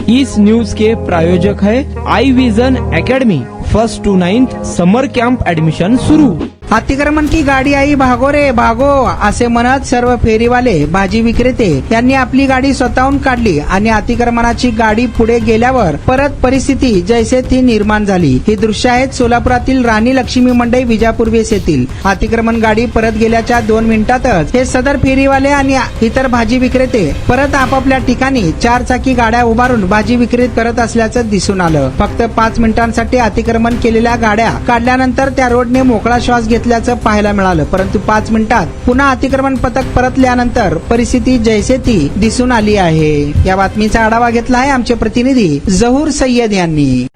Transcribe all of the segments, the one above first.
इस news के प्रायोजक है I Vision Academy. 1st to 9th summer camp admission सुरू। अतिक्रमण की गाडी आई भागो रे भागो असे म्हणत सर्व फेरीवाले भाजी विक्रेते यांनी आपली गाडी स्वतःहून काढली आणि अतिक्रमणाची गाडी पुढे गेल्यावर परत परिस्थिती जैसे ती निर्माण झाली। ही दृश्य आहेत सोलापुरातील राणी लक्ष्मी मंडई विजापूर वेस येथील। अतिक्रमण गाडी परत गेल्याच्या 2 मिनिटातच हे सदर फेरीवाले आणि इतर भाजी विक्रेते परत आपापल्या ठिकाणी 4 चाकी गाड्या उभारून भाजी विक्री करत असल्याचं दिसून आलं। फक्त 5 मिनिटांसाठी अतिक्रमण केलेल्या गाड्या काढल्यानंतर त्या रोडने मोकळा श्वास घेतल्याचं पाहायला मिळालं, परंतु 5 मिनिटात पुन्हा अतिक्रमण पथक परतल्यानंतर परिस्थिती जैसे ती दिसून आली आहे। या बातमीचा आढावा घेतला आहे आमचे प्रतिनिधी जहूर सय्यद यांनी।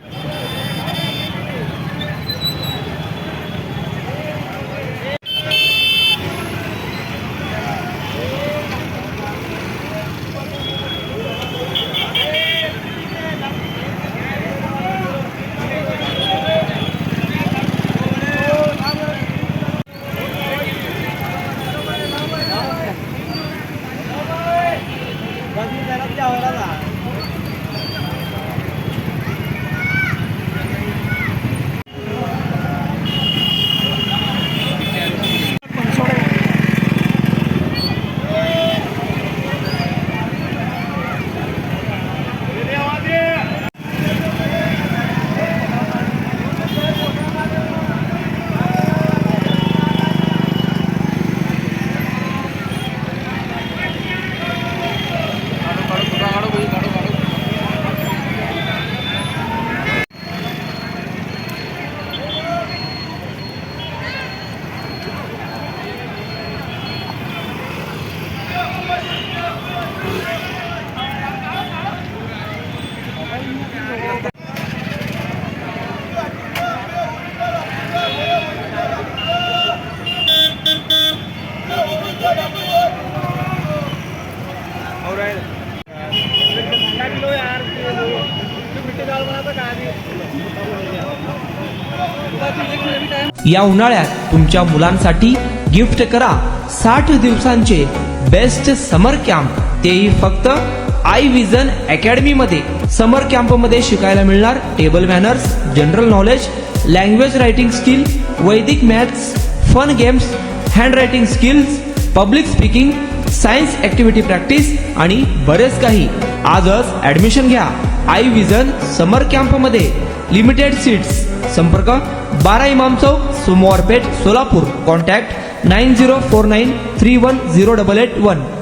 या उन्हाळ्यात तुमच्या मुलांसाठी गिफ्ट करा 60 दिवसांचे बेस्ट समर कॅम्प, तेही फक्त आई विजन अकॅडमी मध्ये। समर कॅम्प मध्ये शिकायला मिळणार table manners, general knowledge, language writing skill, Vedic maths, fun games, hand writing skills, public speaking, science activity practice आणि बरेच काही। आजच ऍडमिशन घ्या आई विजन समर कॅम्प मध्ये। Limited seats. संपर्क 12 इमाम चौक, सोमवारपेठ, सोलापूर। कॉन्टॅक्ट 9049310881।